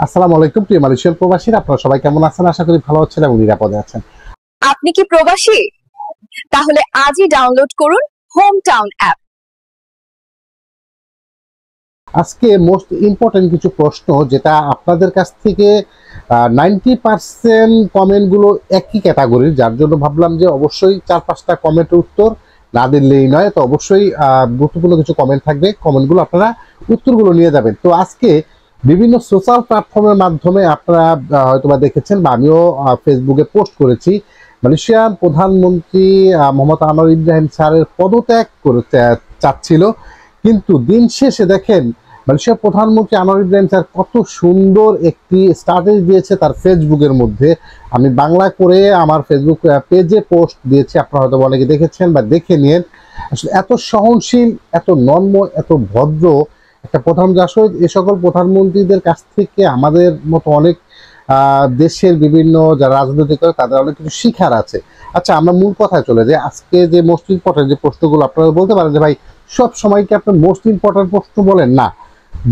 আসসালামু আলাইকুম প্রিয় মালয়েশিয়ান প্রবাসীরা, আপনারা সবাই কেমন আছেন? আশা করি ভালো আছেন এবং নিরাপদে আছেন। আপনি কি প্রবাসী? তাহলে আজই ডাউনলোড করুন হোম টাউন অ্যাপ। আজকে মোস্ট ইম্পর্টেন্ট কিছু প্রশ্ন, যেটা আপনাদের কাছ থেকে 90% কমেন্টগুলো একই ক্যাটাগরির, যার জন্য ভাবলাম যে অবশ্যই 4-5টা কমেন্টের উত্তর না দিলেই নয়। তো অবশ্যই গুরুত্বপূর্ণ কিছু কমেন্ট থাকবে, কমেন্টগুলো আপনারা উত্তরগুলো নিয়ে যাবেন। তো আজকে বিভিন্ন সোশ্যাল প্ল্যাটফর্মের মাধ্যমে আপনারা হয়তোবা দেখেছেন বা আমিও ফেসবুকে পোস্ট করেছি, মালয়েশিয়ার প্রধানমন্ত্রী মোহাম্মদ আনোয়ার ইব্রাহিম স্যারের পদত্যাগ করতে চাচ্ছিল, কিন্তু দিন শেষে দেখেন মালয়েশিয়ার প্রধানমন্ত্রী আনোয়ার ইব্রাহিম স্যার কত সুন্দর একটি স্ট্যাটাস দিয়েছে তার ফেসবুকের মধ্যে। আমি বাংলা করে আমার ফেসবুক পেজে পোস্ট দিয়েছি, আপনারা হয়তো অনেকে দেখেছেন বা দেখে নিন। আসলে এত সহনশীল, এত নম্র, এত ভদ্র একটা প্রধানমন্ত্রী, আসলে এ সকল প্রধানমন্ত্রীদের কাছ থেকে আমাদের মতো অনেক দেশের বিভিন্ন যারা রাজনৈতিক করে তাদের অনেক কিছু শিখার আছে। আচ্ছা, আমরা মূল কথায় চলে যাই। আজকে যে মোস্ট ইম্পর্টেন্ট যে প্রশ্নগুলো, আপনারা বলতে পারেন যে ভাই সব সময় কি আপনি মোস্ট ইম্পর্টেন্ট প্রশ্ন বলেন? না,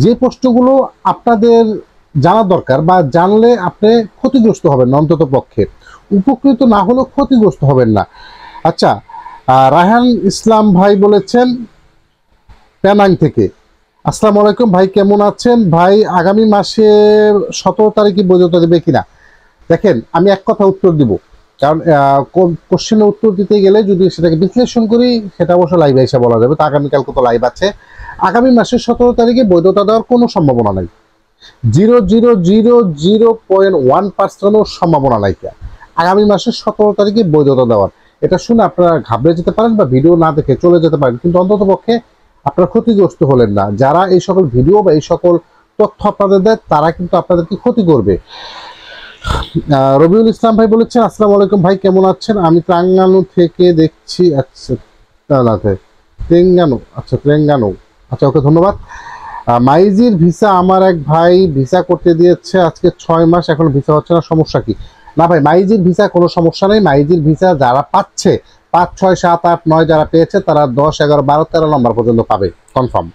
যে প্রশ্নগুলো আপনাদের জানা দরকার বা জানলে আপনি ক্ষতিগ্রস্ত হবেন না, অন্তত পক্ষে উপকৃত না হলেও ক্ষতিগ্রস্ত হবেন না। আচ্ছা, রায়হান ইসলাম ভাই বলেছেন পেনাং থেকে, আসসালামু আলাইকুম ভাই, কেমন আছেন ভাই? আগামী মাসে 17 তারিখে বৈধতা দেবে কিনা? দেখেন, আমি এক কথা উত্তর দিব, কারণ কোশ্চেনের উত্তর দিতে গেলে যদি সেটাকে বিশ্লেষণ করি সেটা অবশ্য লাইভে এসে বলা যাবে। তো আগামীকাল কত লাইভ আছে, আগামী মাসের 17 তারিখে বৈধতা দেওয়ার কোনো সম্ভাবনা নাই, 0.001%ও সম্ভাবনা নাই আগামী মাসের 17 তারিখে বৈধতা দেওয়ার। এটা শুনে আপনারা ঘাবড়ে যেতে পারেন বা ভিডিও না দেখে চলে যেতে পারেন, কিন্তু অন্তত পক্ষে আপনারা ক্ষতিগ্রস্ত হলেন না। যারা এই সকল ভিডিও বা এই সকল তথ্য আপনাদের দেয় তারা কিন্তু আপনাদেরকে ক্ষতি করবে। রবিউল ইসলাম ভাই বলেছেন, আসসালামু আলাইকুম ভাই, কেমন আছেন? আমি তেলেঙ্গানা থেকে দেখছি। আচ্ছা, তেলেঙ্গানা, আচ্ছা তেলেঙ্গানা, আচ্ছা ওকে, ধন্যবাদ। মাইজির ভিসা আমার এক ভাই ভিসা করতে দিয়েছে আজকে 6 মাস, এখন ভিসা হচ্ছে না, সমস্যা কি? না ভাই, মাইজির ভিসা কোনো সমস্যা নেই। মাইজির ভিসা যারা পাচ্ছে 5, 6, 7, 8, 9 যারা পেয়েছে তারা 10, 11, 12, 13 নম্বর পর্যন্ত পাবে কনফার্ম।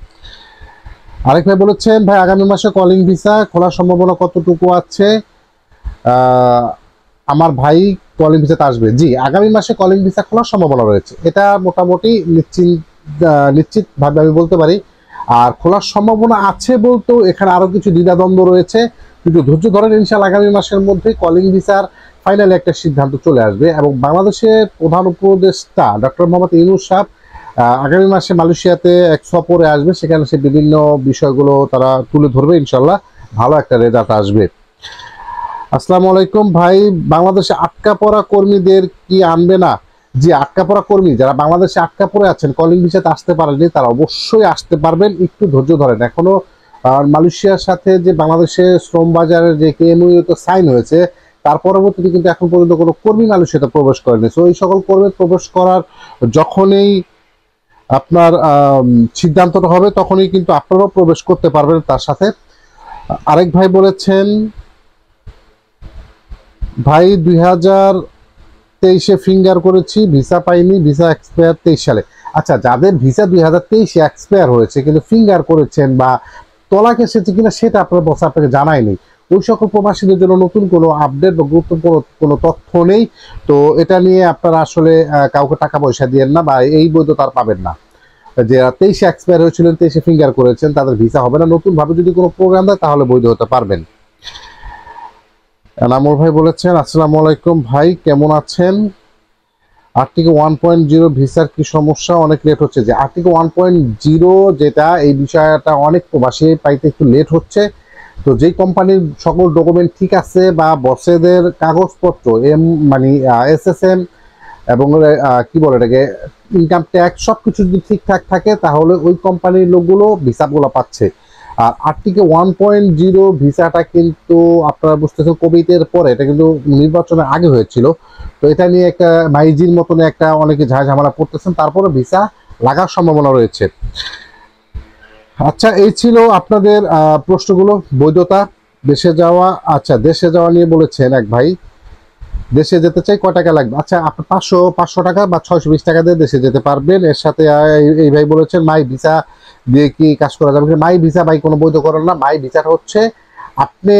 আরেক ভাই বলেছেন, ভাই আগামী মাসে কলিং ভিসা খোলার সম্ভাবনা কতটুকু আছে? আমার ভাই কলিং ভিসাতে আসবে। জি, আগামী মাসে কলিং ভিসা খোলার সম্ভাবনা রয়েছে, এটা মোটামুটি নিশ্চিত ভাবে আমি বলতে পারি। আর খোলার সম্ভাবনা আছে বলতেও এখানে আরো কিছু দ্বিধাদ্বন্দ্ব রয়েছে, কিন্তু ধৈর্য ধরেন, ইনশাআল্লাহ আগামী মাসের মধ্যে কলিং ভিসার ফাইনালি একটা সিদ্ধান্ত চলে আসবে। এবং বাংলাদেশের প্রধান উপদেষ্টা ডক্টর মোহাম্মদ ইউনূস সাহেব আগামী মাসে মালয়েশিয়াতে এক সফরে আসবে, সেখানে সে বিভিন্ন বিষয়গুলো তারা তুলে ধরবে, ইনশাআল্লাহ ভালো একটা রেজাল্ট আসবে। আসসালামু আলাইকুম ভাই, বাংলাদেশে আটকা পড়া কর্মীদের কি আনবে না? জি, আটকা পড়া কর্মী যারা বাংলাদেশে আটকা পড়ে আছেন, কলিং ভিসাতে আসতে পারেননি, তারা অবশ্যই আসতে পারবেন, একটু ধৈর্য ধরেন। এখনো মালয়েশিয়ার সাথে যে বাংলাদেশের শ্রম বাজারের যে এমওইউ তো সাইন হয়েছে, তার পরবর্তীতে কিন্তু এখন পর্যন্ত কোনো কর্মী মালয়েশিয়াতে প্রবেশ করেনি। সো এই সকল কর্মী প্রবেশ করার যখনই আপনার সিদ্ধান্তটা হবে, তখনই কিন্তু আপনারাও প্রবেশ করতে পারবেন তার সাথে। আরেক ভাই বলেছেন, ভাই 2023-এ ফিঙ্গার করেছি, ভিসা পাইনি, ভিসা এক্সপায়ার 23 সালে। আচ্ছা, যাদের ভিসা 2023-এ এক্সপায়ার হয়েছে কিন্তু ফিঙ্গার করেছেন বা তলাক এসেছে কিনা সেটা আপনার বস আপনাকে জানায়নি, ওই সকল প্রবাসীদের জন্য নতুন কোনো আপডেট বা গুরুত্বপূর্ণ কোনো তথ্য নেই। তো এটা নিয়ে আপনারা আসলে কাউকে টাকা পয়সা দিয়েন না বা এই বৈধতা পাবেন না। যে 23-এ এক্সপায়ার হয়েছিলেন, 23-এ ফিঙ্গার করেছেন, তাদের ভিসা হবে না। নতুন ভাবে যদি কোনো প্রোগ্রাম দেয় তাহলে বৈধ হতে পারবেন। এনামুল ভাই বলেছেন, আসসালামু আলাইকুম ভাই, কেমন আছেন? আর্টিকেল 1.0 ভিসার কি সমস্যা? অনেক লেট হচ্ছে। যে আর্টিকেল 1.0 যেটা, এই বিষয়টা অনেক প্রবাসী পাইতে একটু লেট হচ্ছে। তো যেই কোম্পানির সকল ডকুমেন্ট ঠিক আছে বা বসেদের কাগজপত্র মানে SSN এবং কি বলে এটাকে ইনকাম ট্যাক্স সবকিছু যদি ঠিকঠাক থাকে, তাহলে ওই কোম্পানির লোকগুলো ভিসাগুলো পাচ্ছে। আর আর্টিকেল 1.0 ভিসাটা কিন্তু আপনারা বুঝতেছেন কোভিডের পরে, এটা কিন্তু নির্বাচনের আগে হয়েছিল। তো এটা নিয়ে একটা মাইজির মতন একটা অনেকে ঝামেলা পড়তেছেন, তারপরে ভিসা লাগার সম্ভাবনা রয়েছে। আচ্ছা, এই ছিল আপনাদের প্রশ্নগুলো। বৈধতা, দেশে যাওয়া। আচ্ছা, দেশে যাওয়া নিয়ে বলেছেন এক ভাই, দেশে যেতে চাই, কয় টাকা লাগবে? আচ্ছা, আপনি 500 টাকা বা 620 টাকা দিয়ে দেশে যেতে পারবেন। এর সাথে এই ভাই বলেছেন মাই ভিসা দিয়ে কি কাজ করা যাবে? মাই ভিসা ভাই কোনো বৈধকরণ না। মাই ভিসাটা হচ্ছে আপনি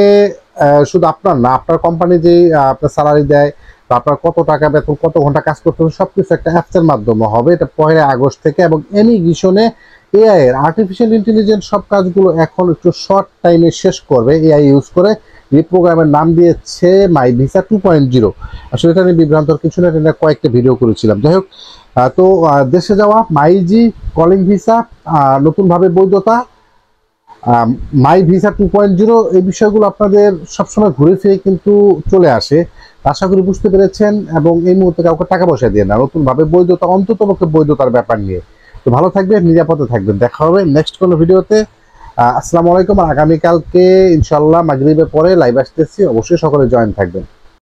শুধু আপনার না, আপনার কোম্পানি যে আপনার স্যালারি দেয় বা আপনার কত টাকা বেতন, কত ঘন্টা কাজ করতে হবে, সবকিছু একটা অ্যাপসের মাধ্যমে হবে। এটা 1 আগস্ট থেকে, এবং এমিগ্রেশনে এআই এর আর্টিফিশিয়াল ইন্টেলিজেন্স সব কাজগুলো এখন একটু শর্ট টাইমে শেষ করবে এআই ইউজ করে। এই প্রোগ্রামের নাম দিয়েছে মাই ভিসা 2.0। আসলে এটা নিয়ে বিভ্রান্তর কিছু না, এটা কয়েকটা ভিডিও করেছিলাম। যাই হোক, তো দেশে যাওয়া, মাইজি, কলিং ভিসা, নতুনভাবে বৈধতা, মাই ভিসা 2.0, এই বিষয়গুলো আপনাদের সবসময় ঘুরে ফিরে কিন্তু চলে আসে। আশা করি বুঝতে পেরেছেন, এবং এই মুহূর্তে কাউকে টাকা পয়সা দিয়ে না, নতুনভাবে বৈধতা, অন্ততপক্ষে বৈধতার ব্যাপার নিয়ে। তো ভালো থাকবেন, নিরাপদে থাকবেন, দেখা হবে নেক্সট কোনো ভিডিওতে। আসসালামু আলাইকুম। আর আগামীকালকে ইনশাল্লাহ মাগরিবের পরে লাইভ আসতেছি, অবশ্যই সকলে জয়েন থাকবেন।